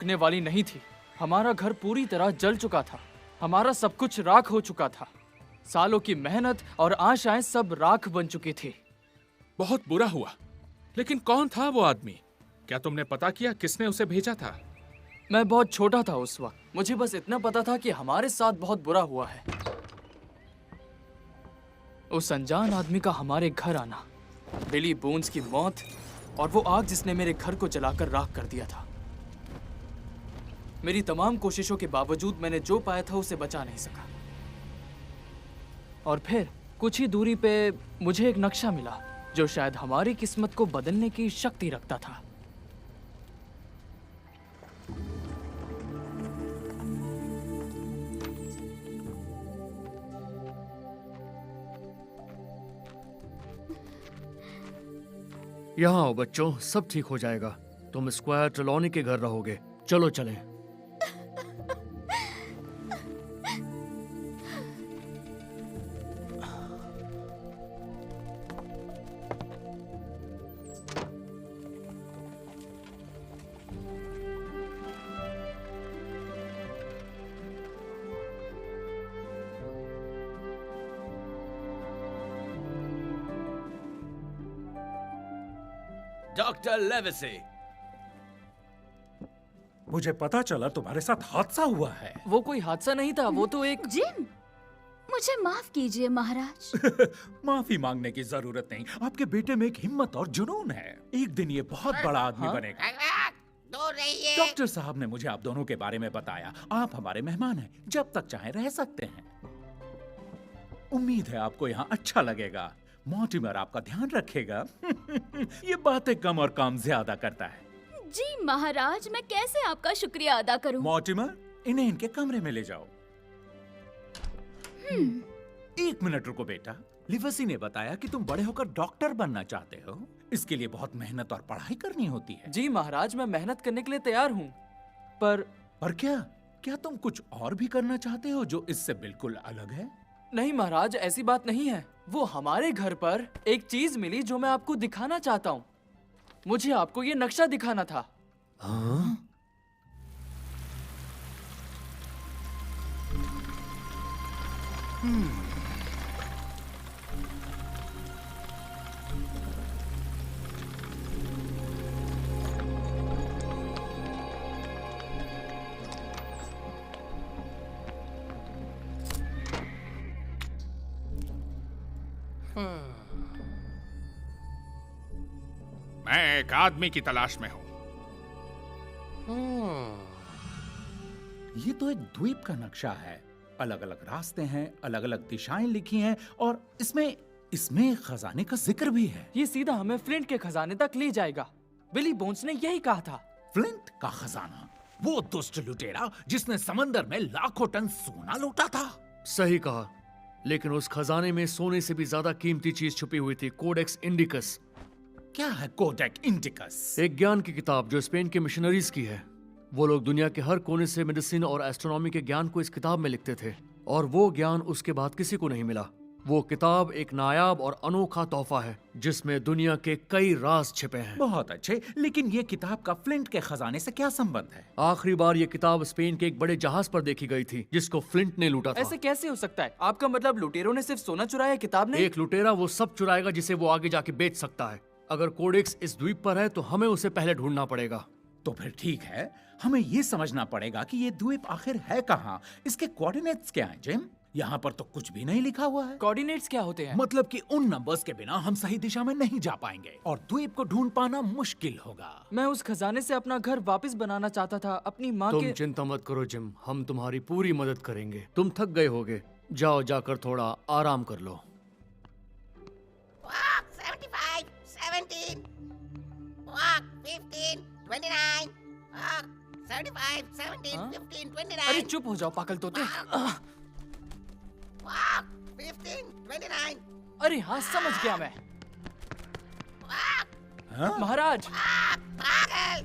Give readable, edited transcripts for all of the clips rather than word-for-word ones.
रुकने वाली नहीं थी। हमारा घर पूरी तरह जल चुका था। हमारा सब कुछ राख हो चुका था। सालों की मेहनत और आशाएं सब राख बन चुकी थी। बहुत बुरा हुआ। लेकिन कौन था वो आदमी? क्या तुमने पता किया किसने उसे भेजा था? मैं बहुत छोटा था उस वक्त। मुझे बस इतना पता था कि हमारे साथ बहुत बुरा हुआ है। उस अनजान आदमी का हमारे घर आना, बिली बोन्स की मौत और वो आग जिसने मेरे घर को जलाकर राख कर दिया था। मेरी तमाम कोशिशों के बावजूद मैंने जो पाया था उसे बचा नहीं सका। और फिर कुछ ही दूरी पे मुझे एक नक्शा मिला जो शायद हमारी किस्मत को बदलने की शक्ति रखता था। यहाँ आओ बच्चों, सब ठीक हो जाएगा। तुम स्क्वायर ट्रेलॉनी के घर रहोगे। चलो चलें। डॉक्टर लेविसी, मुझे पता चला तुम्हारे साथ हादसा हुआ है। वो कोई हादसा नहीं था, वो तो एक जिम, मुझे माफ कीजिए महाराज। माफी मांगने की जरूरत नहीं। आपके बेटे में एक हिम्मत और जुनून है। एक दिन ये बहुत बड़ा आदमी बनेगा। दूर रहिए। डॉक्टर साहब ने मुझे आप दोनों के बारे में बताया। आप हमारे मेहमान हैं, जब तक चाहे रह सकते हैं। उम्मीद है आपको यहाँ अच्छा लगेगा। मॉर्टिमर आपका ध्यान रखेगा। ये बातें कम और काम ज्यादा करता है। जी महाराज, मैं कैसे आपका शुक्रिया अदा करूं? मॉर्टिमर, इन्हें इनके कमरे में ले जाओ। एक मिनट रुको बेटा। लिवसी ने बताया कि तुम बड़े होकर डॉक्टर बनना चाहते हो। इसके लिए बहुत मेहनत और पढ़ाई करनी होती है। जी महाराज, मैं मेहनत करने के लिए तैयार हूँ, पर क्या तुम कुछ और भी करना चाहते हो जो इससे बिल्कुल अलग है? नहीं महाराज, ऐसी बात नहीं है। वो हमारे घर पर एक चीज मिली जो मैं आपको दिखाना चाहता हूँ। मुझे आपको ये नक्शा दिखाना था। हाँ? मैं एक आदमी की तलाश में हूं। ये तो एक द्वीप का नक्शा है। अलग अलग रास्ते हैं, अलग अलग दिशाएं लिखी हैं और इसमें खजाने का जिक्र भी है। ये सीधा हमें फ्लिंट के खजाने तक ले जाएगा। बिली बोन्स ने यही कहा था। फ्लिंट का खजाना? वो दुष्ट लुटेरा जिसने समंदर में लाखों टन सोना लूटा था। सही कहा, लेकिन उस खजाने में सोने से भी ज्यादा कीमती चीज छुपी हुई थी, कोडेक्स इंडिकस। क्या है कोडेक्स इंडिकस? एक ज्ञान की किताब जो स्पेन के मिशनरीज की है। वो लोग दुनिया के हर कोने से मेडिसिन और एस्ट्रोनॉमी के ज्ञान को इस किताब में लिखते थे, और वो ज्ञान उसके बाद किसी को नहीं मिला। वो किताब एक नायाब और अनोखा तोहफा है जिसमें दुनिया के कई राज छिपे हैं। बहुत अच्छे, लेकिन ये किताब का फ्लिंट के खजाने से क्या संबंध है? आखिरी बार ये किताब स्पेन के एक बड़े जहाज पर देखी गई थी जिसको फ्लिंट ने लूटा था। ऐसे कैसे हो सकता है? आपका मतलब लुटेरों ने सिर्फ सोना चुराया, किताब नहीं? एक लुटेरा वो सब चुराएगा जिसे वो आगे जाके बेच सकता है। अगर कोडेक्स इस द्वीप पर है तो हमें उसे पहले ढूंढना पड़ेगा। तो फिर ठीक है, हमें ये समझना पड़ेगा कि ये द्वीप आखिर है कहाँ। इसके कोऑर्डिनेट्स क्या हैं जिम? यहाँ पर तो कुछ भी नहीं लिखा हुआ है। कोऑर्डिनेट्स क्या होते हैं? मतलब कि उन नंबर्स के बिना हम सही दिशा में नहीं जा पाएंगे और द्वीप को ढूंढ पाना मुश्किल होगा। मैं उस खजाने से अपना घर वापस बनाना चाहता था, अपनी माँ तुम के। चिंता मत करो जिम, हम तुम्हारी पूरी मदद करेंगे। तुम थक गए होगे, जाओ जाकर थोड़ा आराम कर लो। 75, 17, 15, 29, 75, 17, हाँ? 15, 29. अरे चुप हो जाओ पागल तोते। 15, 29. अरे हाँ, समझ गया मैं। हाँ? महाराज, पागल!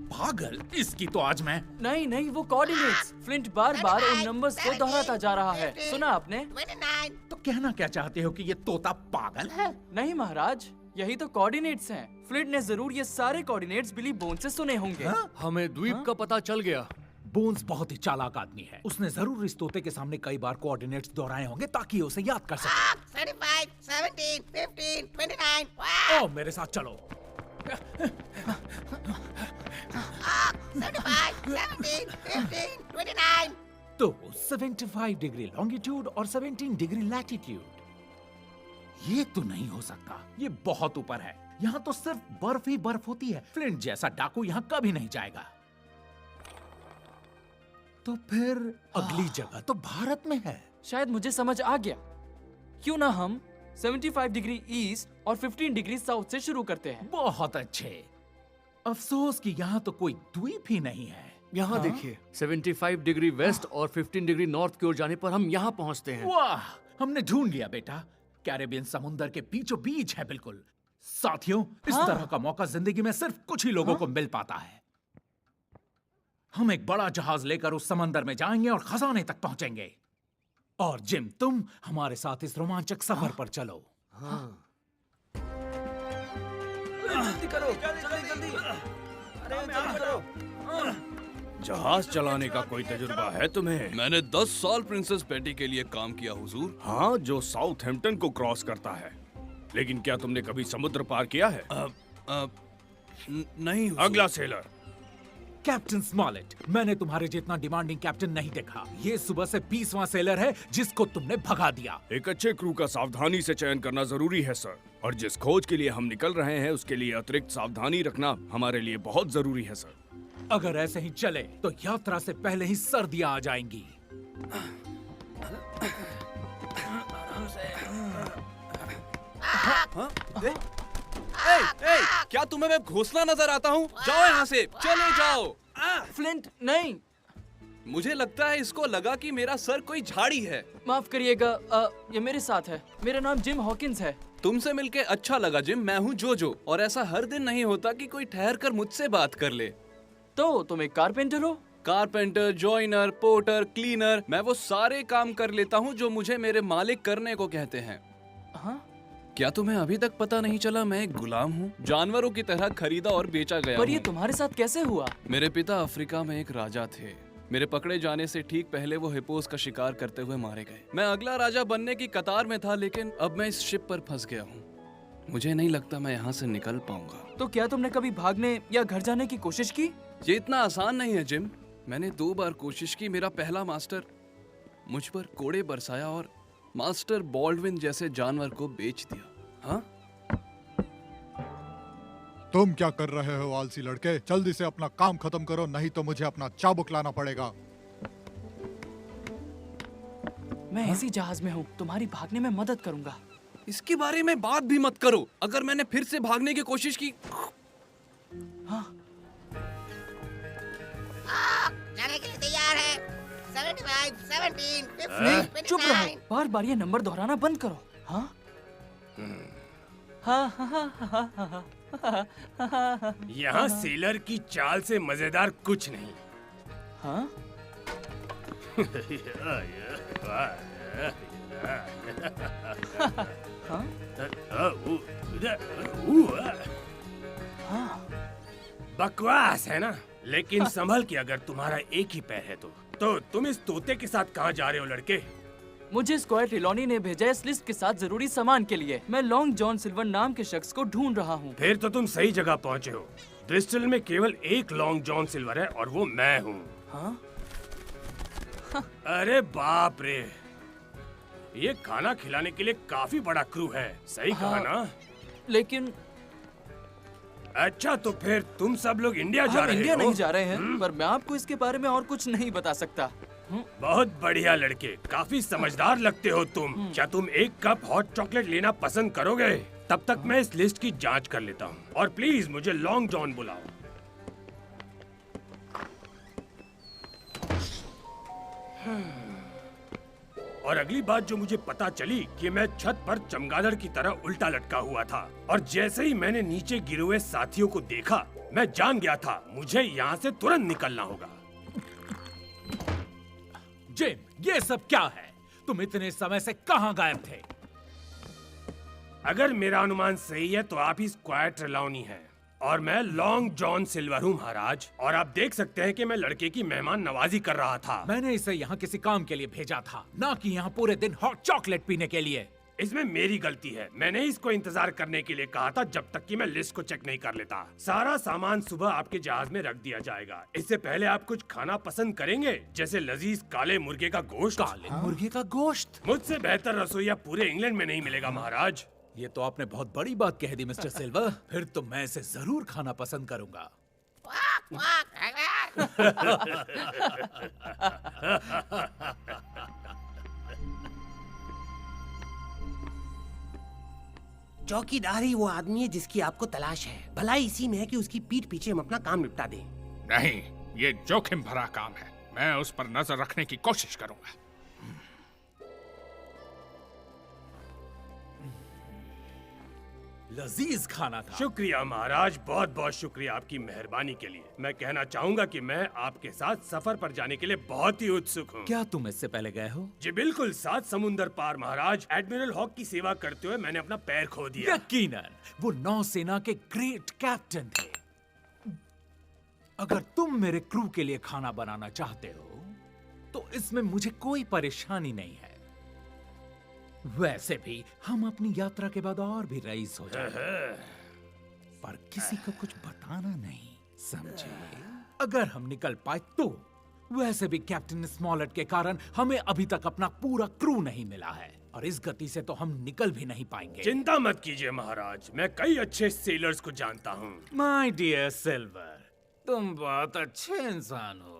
पागल? इसकी तो आज मैं। नहीं, वो कोऑर्डिनेट्स। फ्लिंट बार बार उन नंबर्स को दोहराता जा रहा है। सुना आपने? 29. तो कहना क्या चाहते हो कि ये तोता पागल है? नहीं महाराज, यही तो कोऑर्डिनेट्स हैं। फ्लिंट ने जरूर ये सारे कोऑर्डिनेट्स बिली बोन से सुने होंगे। हमें द्वीप का पता चल गया। बोन्स बहुत ही चालाक आदमी है। उसने जरूर इस तोते के सामने कई बार कोऑर्डिनेट्स दोहराए होंगे ताकि उसे याद कर सके। 35, 17, 15, 29. Wow. ओ मेरे साथ चलो। 75, 17, 15, 29. तो 75 डिग्री लॉन्गिट्यूड और 17 डिग्री लैटिट्यूड। ये तो नहीं हो सकता, ये बहुत ऊपर है। यहाँ तो सिर्फ बर्फ ही बर्फ होती है। फ्लिंट जैसा डाकू यहाँ कभी नहीं जाएगा। तो फिर अगली जगह तो भारत में है। शायद मुझे समझ आ गया। क्यों ना हम 75 डिग्री ईस्ट और 15 डिग्री साउथ से शुरू करते हैं। बहुत अच्छे। अफसोस कि यहाँ तो कोई द्वीप ही नहीं है। यहाँ देखिए, 75 डिग्री वेस्ट और 15 डिग्री नॉर्थ की ओर जाने पर हम यहाँ पहुँचते हैं। वाह, हमने ढूंढ लिया बेटा। कैरेबियन समुंदर के बीचों बीच है बिल्कुल। साथियों, इस तरह का मौका जिंदगी में सिर्फ कुछ ही लोगों को मिल पाता है। हम एक बड़ा जहाज लेकर उस समंदर में जाएंगे और खजाने तक पहुंचेंगे। और जिम, तुम हमारे साथ इस रोमांचक सफर पर चलो। जल्दी करो, जल्दी। अरे जल्दी करो। जहाज चलाने का कोई तजुर्बा है तुम्हें? मैंने 10 साल प्रिंसेस बेटी के लिए काम किया हुजूर। हाँ, जो साउथहैम्पटन को क्रॉस करता है। लेकिन क्या तुमने कभी समुद्र पार किया है? नहीं हुजूर। अगला सेलर। कैप्टन स्मॉलेट, मैंने तुम्हारे जितना डिमांडिंग कैप्टन नहीं देखा। ये सुबह से 20वां सेलर है जिसको तुमने भगा दिया। एक अच्छे क्रू का सावधानी से चयन करना जरूरी है सर। और जिस खोज के लिए हम निकल रहे हैं उसके लिए अतिरिक्त सावधानी रखना हमारे लिए बहुत जरूरी है सर। अगर ऐसे ही चले तो यात्रा से पहले ही सर्दियां आ जाएंगी। क्या तुम्हें मैं घोंसला नजर आता हूँ? जाओ यहाँ से, चले जाओ। फ्लिंट नहीं। मुझे लगता है इसको लगा कि मेरा सर कोई झाड़ी है। माफ करिएगा, ये मेरे साथ है। मेरा नाम जिम हॉकिंस है। तुमसे मिलके अच्छा लगा जिम। मैं हूँ जोजो और ऐसा हर दिन नहीं होता कि कोई ठहर कर मुझसे बात कर ले। तो तुम एक कारपेंटर हो? कारपेंटर, जॉइनर, पोर्टर, क्लीनर, मैं वो सारे काम कर लेता हूँ जो मुझे मेरे मालिक करने को कहते हैं। हाँ? क्या तुम्हें अभी तक पता नहीं चला मैं एक गुलाम हूँ? जानवरों की तरह खरीदा और बेचा गया पर ये हूँ। तुम्हारे साथ कैसे हुआ? मेरे पिता अफ्रीका में एक राजा थे। मेरे पकड़े जाने से ठीक पहले वो हिप्पोस का शिकार करते हुए मारे गए। मैं अगला राजा बनने की कतार में था, लेकिन अब मैं इस शिप पर फंस गया हूँ। मुझे नहीं लगता मैं यहाँ से निकल पाऊंगा। तो क्या तुमने कभी भागने या घर जाने की कोशिश की? ये इतना आसान नहीं है जिम। मैंने 2 बार कोशिश की। मेरा पहला मास्टर मुझ पर कोड़े बरसाया और मास्टर बॉल्डविन जैसे जानवर को बेच दिया। हाँ? तुम क्या कर रहे हो आलसी लड़के? जल्दी से अपना काम खत्म करो, नहीं तो मुझे अपना चाबुक लाना पड़ेगा। मैं इसी जहाज में हूँ, तुम्हारी भागने में मदद करूंगा। इसके बारे में बात भी मत करो। अगर मैंने फिर से भागने की कोशिश की। हाँ? जाने के लिए तैयार है। 75, 17, 15, चुप रहो, 29. बार बार ये नंबर दोहराना बंद करो। हाँ? हाँ हाँ हाँ हाँ हाँ हाँ। यहाँ सेलर की चाल से मजेदार कुछ नहीं। हाँ? बकवास है ना? लेकिन संभल के, अगर तुम्हारा एक ही पैर है तो तुम इस तोते के साथ कहाँ जा रहे हो लड़के? मुझे स्क्वायर ट्रिलॉनी ने भेजा इस लिस्ट के साथ जरूरी सामान के लिए। मैं लॉन्ग जॉन सिल्वर नाम के शख्स को ढूंढ रहा हूँ। फिर तो तुम सही जगह पहुँचे हो। ब्रिस्टल में केवल एक लॉन्ग जॉन सिल्वर है और वो मैं हूँ। हाँ? अरे बाप रे, ये खाना खिलाने के लिए काफी बड़ा क्रू है। सही कहा ना? लेकिन अच्छा, तो फिर तुम सब लोग इंडिया जा हम रहे इंडिया हो? नहीं जा रहे हैं, पर मैं आपको इसके बारे में और कुछ नहीं बता सकता। बहुत बढ़िया लड़के, काफी समझदार लगते हो तुम। क्या तुम एक कप हॉट चॉकलेट लेना पसंद करोगे? तब तक मैं इस लिस्ट की जांच कर लेता हूँ। और प्लीज मुझे लॉन्ग जॉन बुलाओ। और अगली बात जो मुझे पता चली कि मैं छत पर चमगादड़ की तरह उल्टा लटका हुआ था, और जैसे ही मैंने नीचे गिरे हुए साथियों को देखा, मैं जान गया था मुझे यहाँ से तुरंत निकलना होगा। जिम, ये सब क्या है? तुम इतने समय से कहाँ गायब थे? अगर मेरा अनुमान सही है तो आप ही स्क्वायर ट्रेलॉनी हैं और मैं लॉन्ग जॉन सिल्वर हूँ महाराज। और आप देख सकते हैं कि मैं लड़के की मेहमान नवाजी कर रहा था। मैंने इसे यहाँ किसी काम के लिए भेजा था, ना कि यहाँ पूरे दिन हॉट चॉकलेट पीने के लिए। इसमें मेरी गलती है। मैंने इसको इंतजार करने के लिए कहा था जब तक कि मैं लिस्ट को चेक नहीं कर लेता। सारा सामान सुबह आपके जहाज में रख दिया जाएगा। इससे पहले आप कुछ खाना पसंद करेंगे, जैसे लजीज काले मुर्गे का गोश्त। काले मुर्गे का गोश्त? मुझसे बेहतर रसोईया पूरे इंग्लैंड में नहीं मिलेगा महाराज। ये तो आपने बहुत बड़ी बात कह दी मिस्टर सिल्वर। फिर तो मैं इसे जरूर खाना पसंद करूंगा। चौकीदार ही वो आदमी है जिसकी आपको तलाश है। भलाई इसी में है कि उसकी पीठ पीछे हम अपना काम निपटा दें। नहीं, ये जोखिम भरा काम है। मैं उस पर नजर रखने की कोशिश करूंगा। लजीज खाना था। शुक्रिया महाराज, बहुत बहुत शुक्रिया आपकी मेहरबानी के लिए। मैं कहना चाहूंगा कि मैं आपके साथ सफर पर जाने के लिए बहुत ही उत्सुक हूँ। क्या तुम इससे पहले गए हो? जी बिल्कुल, 7 समुंदर पार महाराज। एडमिरल हॉक की सेवा करते हुए मैंने अपना पैर खो दिया। यकीनन वो नौसेना के ग्रेट कैप्टन थे। अगर तुम मेरे क्रू के लिए खाना बनाना चाहते हो तो इसमें मुझे कोई परेशानी नहीं है। वैसे भी हम अपनी यात्रा के बाद और भी रईस हो जाएंगे, पर किसी को कुछ बताना नहीं, समझे? अगर हम निकल पाए तो। वैसे भी कैप्टन स्मॉलेट के कारण हमें अभी तक अपना पूरा क्रू नहीं मिला है और इस गति से तो हम निकल भी नहीं पाएंगे। चिंता मत कीजिए महाराज, मैं कई अच्छे सेलर्स को जानता हूँ। माय डियर सिल्वर, तुम बहुत अच्छे इंसान हो।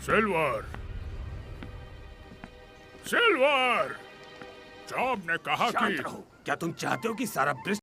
सिल्वर, सिल्वर, जॉब ने कहा शांत कि रहो। क्या तुम चाहते हो कि सारा ब्रिज